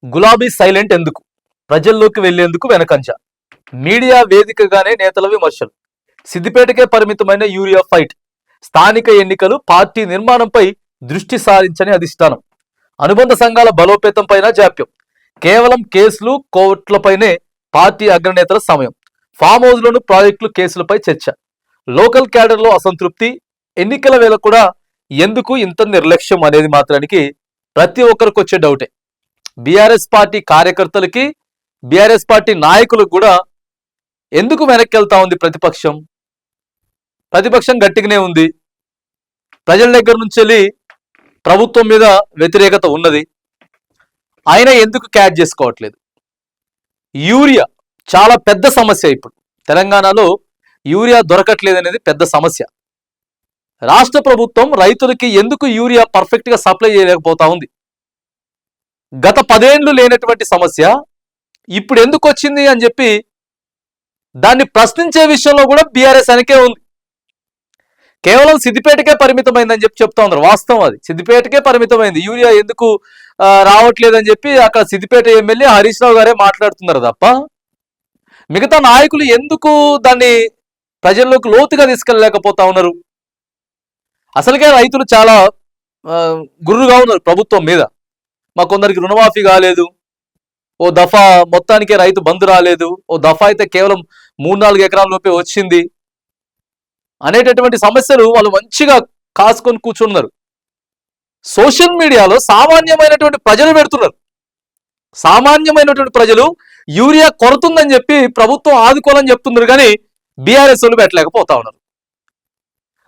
గులాబీ సైలెంట్ ఎందుకు? ప్రజల్లోకి వెళ్లేందుకు వెనకంజ. మీడియా వేదికగానే నేతల విమర్శలు. సిద్దిపేటకే పరిమితమైన యూరియా ఫైట్. స్థానిక ఎన్నికలు పార్టీ నిర్మాణంపై దృష్టి సారించని అధిష్టానం. అనుబంధ సంఘాల బలోపేతం పైన జాప్యం. కేవలం కేసులు కోర్టులపైనే పార్టీ అగ్రనేతల సమయం. ఫామ్ హౌస్లోను ప్రాజెక్టులు కేసులపై చర్చ. లోకల్ క్యాడర్లో అసంతృప్తి. ఎన్నికల వేళ కూడా ఎందుకు ఇంత నిర్లక్ష్యం అనేది మాత్రానికి ప్రతి ఒక్కరికి వచ్చే డౌటే. బీఆర్ఎస్ పార్టీ కార్యకర్తలకి, బీఆర్ఎస్ పార్టీ నాయకులకు కూడా ఎందుకు వెనక్కి వెళ్తా ఉంది ప్రతిపక్షం? ప్రతిపక్షం గట్టిగానే ఉంది. ప్రజల దగ్గర నుంచి వెళ్ళి ప్రభుత్వం మీద వ్యతిరేకత ఉన్నది. అయినా ఎందుకు క్యాచ్ చేసుకోవట్లేదు? యూరియా చాలా పెద్ద సమస్య. ఇప్పుడు తెలంగాణలో యూరియా దొరకట్లేదు అనేది పెద్ద సమస్య. రాష్ట్ర ప్రభుత్వం రైతులకి ఎందుకు యూరియా పర్ఫెక్ట్గా సప్లై చేయలేకపోతా ఉంది? గత 10 ఏళ్లు లేనటువంటి సమస్య ఇప్పుడు ఎందుకు వచ్చింది అని చెప్పి దాన్ని ప్రశ్నించే విషయంలో కూడా బీఆర్ఎస్ వెనకే ఉంది. కేవలం సిద్దిపేటకే పరిమితమైందని చెప్పి చెప్తా ఉన్నారు. వాస్తవం అది, సిద్దిపేటకే పరిమితమైంది. యూరియా ఎందుకు రావట్లేదని చెప్పి అక్కడ సిద్దిపేట ఎమ్మెల్యే హరీష్ రావు గారే మాట్లాడుతున్నారు తప్ప మిగతా నాయకులు ఎందుకు దాన్ని ప్రజల్లోకి లోతుగా తీసుకెళ్ళలేకపోతా ఉన్నారు? అసలుకే రైతులు చాలా గుర్రుగా ఉన్నారు ప్రభుత్వం మీద. మా కొందరికి రుణమాఫీ కాలేదు, ఓ దఫా మొత్తానికే రైతు బంధు రాలేదు, ఓ దఫా అయితే కేవలం 3-4 ఎకరాల లోపే వచ్చింది అనేటటువంటి సమస్యలు వాళ్ళు మంచిగా కాసుకొని కూర్చున్నారు. సోషల్ మీడియాలో సామాన్యమైనటువంటి ప్రజలు పెడుతున్నారు. సామాన్యమైనటువంటి ప్రజలు యూరియా కొరతుందని చెప్పి ప్రభుత్వం ఆదుకోవాలని చెప్తున్నారు, కానీ బీఆర్ఎస్ వాళ్ళు పెట్టలేకపోతా ఉన్నారు.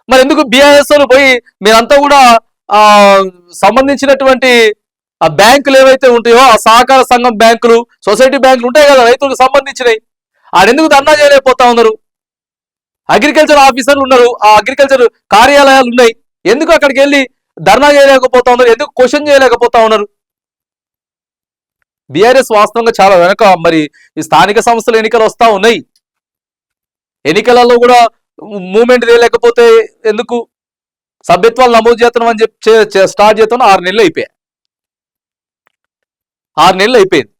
మరి ఎందుకు బీఆర్ఎస్ వాళ్ళు పోయి మీరంతా కూడా సంబంధించినటువంటి ఆ బ్యాంకులు ఏవైతే ఉంటాయో, ఆ సహకార సంఘం బ్యాంకులు, సొసైటీ బ్యాంకులు ఉంటాయి కదా రైతులకు సంబంధించినవి, ఆడెందుకు ధర్నా చేయలేకపోతా ఉన్నారు? అగ్రికల్చర్ ఆఫీసర్లు ఉన్నారు, ఆ అగ్రికల్చర్ కార్యాలయాలు ఉన్నాయి, ఎందుకు అక్కడికి వెళ్ళి ధర్నా చేయలేకపోతా ఉన్నారు? ఎందుకు క్వశ్చన్ చేయలేకపోతా ఉన్నారు? బీఆర్ఎస్ వాస్తవంగా చాలా వెనక. మరి ఈ స్థానిక సంస్థల ఎన్నికలు వస్తా ఉన్నాయి, ఎన్నికలలో కూడా మూమెంట్ చేయలేకపోతే ఎందుకు? సభ్యత్వాలు నమోదు చేస్తున్నాం అని చెప్పి స్టార్ట్ చేస్తాను. 6 నెలలు అయిపోయాయి. 6 నెలలు అయిపోయింది.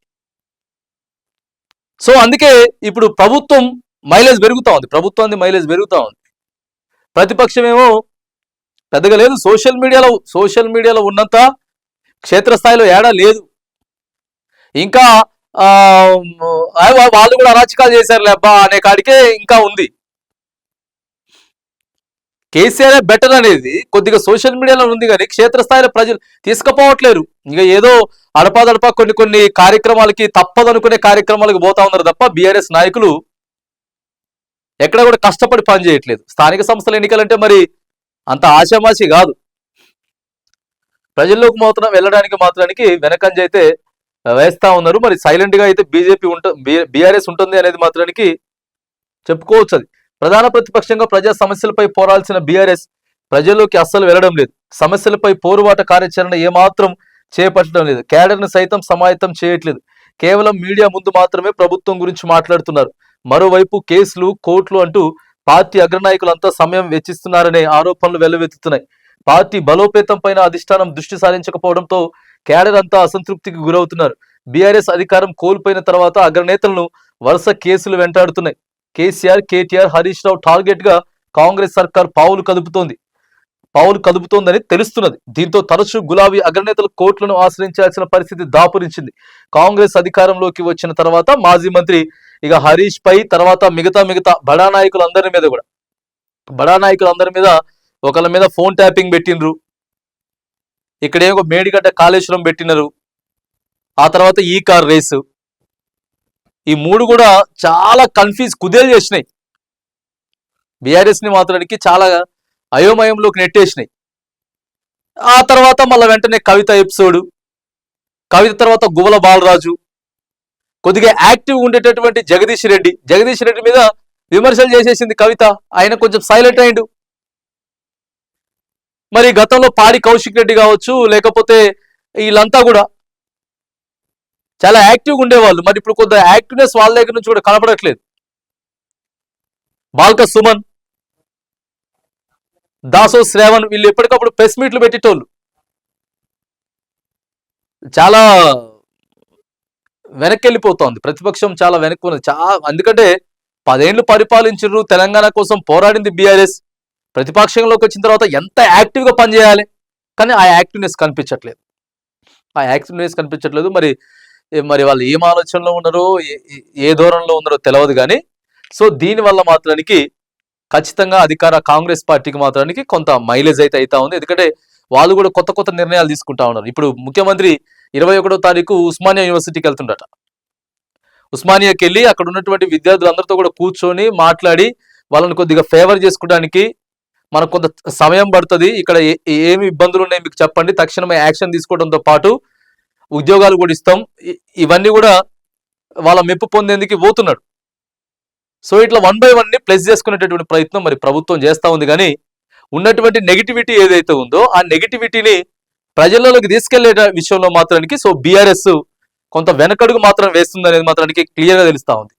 సో అందుకే ఇప్పుడు ప్రభుత్వం మైలేజ్ పెరుగుతా ఉంది, ప్రభుత్వానికి మైలేజ్ పెరుగుతా ఉంది. ప్రతిపక్షం ఏమో పెద్దగా లేదు. సోషల్ మీడియాలో ఉన్నంత క్షేత్రస్థాయిలో ఏడా లేదు. ఇంకా వాళ్ళు కూడా అరాచకాలు చేశారు లేబ్బా అనే కాడికే ఇంకా ఉంది. కేసీఆర్ బెటర్ అనేది కొద్దిగా సోషల్ మీడియాలో ఉంది, కానీ క్షేత్రస్థాయిలో ప్రజలు తీసుకుపోవట్లేరు. ఇంకా ఏదో అడపాదడపా కొన్ని కార్యక్రమాలకి, తప్పదనుకునే కార్యక్రమాలకు పోతా ఉన్నారు తప్ప బీఆర్ఎస్ నాయకులు ఎక్కడ కూడా కష్టపడి పని చేయట్లేదు. స్థానిక సంస్థల ఎన్నికలంటే మరి అంత ఆశామాషి కాదు. ప్రజల్లోకి వెళ్ళడానికి మాత్రానికి వెనకంజ అయితే వేస్తా ఉన్నారు. మరి సైలెంట్ గా అయితే బీఆర్ఎస్ ఉంటుంది అనేది మాత్రానికి చెప్పుకోవచ్చు. అది ప్రధాన ప్రతిపక్షంగా ప్రజా సమస్యలపై పోరాల్సిన బీఆర్ఎస్ ప్రజల్లోకి అస్సలు వెళ్ళడం లేదు. సమస్యలపై పోరుబాట కార్యాచరణ ఏమాత్రం చేపట్టడం లేదు. క్యాడర్ను సైతం సమాయత్తం చేయట్లేదు. కేవలం మీడియా ముందు మాత్రమే ప్రభుత్వం గురించి మాట్లాడుతున్నారు. మరోవైపు కేసులు, కోర్టులు అంటూ పార్టీ అగ్రనాయకులంతా సమయం వెచ్చిస్తున్నారనే ఆరోపణలు వెల్లువెత్తుతున్నాయి. పార్టీ బలోపేతం పైన అధిష్టానం దృష్టి సారించకపోవడంతో క్యాడర్ అంతా అసంతృప్తికి గురవుతున్నారు. బీఆర్ఎస్ అధికారం కోల్పోయిన తర్వాత అగ్రనేతలను వరుస కేసులు వెంటాడుతున్నాయి. కేసీఆర్, కేటీఆర్, హరీష్ రావు టార్గెట్ గా కాంగ్రెస్ సర్కార్ పావులు కదుపుతోందని తెలుస్తున్నది. దీంతో తరచూ గులాబీ అగ్రనేతలు కోర్టులను ఆశ్రయించాల్సిన పరిస్థితి దాపురించింది. కాంగ్రెస్ అధికారంలోకి వచ్చిన తర్వాత మాజీ మంత్రి ఇక హరీష్ పై తర్వాత మిగతా బడా నాయకులందరి మీద ఒకళ్ళ మీద ఫోన్ ట్యాపింగ్ పెట్టినరు. ఇక్కడేమో మేడిగడ్డ కాళేశ్వరం పెట్టినరు. ఆ తర్వాత ఈ కార్ రేసు. ఈ 3 కూడా చాలా కుదేలు చేసినాయి. బీఆర్ఎస్ ని మాత్రానికి చాలా అయోమయంలోకి నెట్టేసినాయి. ఆ తర్వాత మళ్ళీ వెంటనే కవిత ఎపిసోడు, కవిత తర్వాత గువ్వల బాలరాజు, కొద్దిగా యాక్టివ్ ఉండేటటువంటి జగదీష్ రెడ్డి మీద విమర్శలు చేసేసింది కవిత. ఆయన కొంచెం సైలెంట్ అయిండు. మరి గతంలో పాడి కౌశిక్ రెడ్డి కావచ్చు, లేకపోతే వీళ్ళంతా కూడా చాలా యాక్టివ్గా ఉండేవాళ్ళు. మరి ఇప్పుడు కొంత యాక్టివ్నెస్ వాళ్ళ దగ్గర నుంచి కూడా కనపడట్లేదు. బాల్క సుమన్, దాసో శ్రావణ్ వీళ్ళు ఎప్పటికప్పుడు ప్రెస్ మీట్లు పెట్టేటోళ్ళు. చాలా వెనక్కి వెళ్ళిపోతోంది. ప్రతిపక్షం చాలా వెనక్కి ఉన్నది. ఎందుకంటే 10 ఏళ్లు పరిపాలించారు, తెలంగాణ కోసం పోరాడింది బీఆర్ఎస్. ప్రతిపక్షంలోకి వచ్చిన తర్వాత ఎంత యాక్టివ్గా పనిచేయాలి, కానీ ఆ యాక్టివ్నెస్ కనిపించట్లేదు. మరి మరి వాళ్ళు ఏం ఆలోచనలో ఉన్నారో, ఏ ధోరణిలో ఉన్నారో తెలియదు. కానీ సో దీనివల్ల మాత్రానికి ఖచ్చితంగా అధికార కాంగ్రెస్ పార్టీకి మాత్రానికి కొంత మైలేజ్ అయితే అవుతా ఉంది. ఎందుకంటే వాళ్ళు కూడా కొత్త కొత్త నిర్ణయాలు తీసుకుంటా ఉన్నారు. ఇప్పుడు ముఖ్యమంత్రి 21వ తారీఖు ఉస్మానియా యూనివర్సిటీకి వెళ్తుండట. ఉస్మానియాకి వెళ్ళి అక్కడ ఉన్నటువంటి విద్యార్థులందరితో కూడా కూర్చొని మాట్లాడి వాళ్ళని కొద్దిగా ఫేవర్ చేసుకోవడానికి మనకు కొంత సమయం పడుతుంది. ఇక్కడ ఏమి ఇబ్బందులు ఉన్నాయి మీకు చెప్పండి, తక్షణమే యాక్షన్ తీసుకోవడంతో పాటు ఉద్యోగాలు కూడా ఇస్తాం, ఇవన్నీ కూడా వాళ్ళ మెప్పు పొందేందుకు పోతున్నాడు. సో ఇట్లా 1 by 1 ప్లస్ చేసుకునేటటువంటి ప్రయత్నం మరి ప్రభుత్వం చేస్తూ ఉంది. కానీ ఉన్నటువంటి నెగిటివిటీ ఏదైతే ఉందో ఆ నెగిటివిటీని ప్రజల్లోకి తీసుకెళ్లే విషయంలో మాత్రానికి సో బీఆర్ఎస్ కొంత వెనకడుగు మాత్రం వేస్తుంది అనేది మాత్రానికి క్లియర్గా తెలుస్తా ఉంది.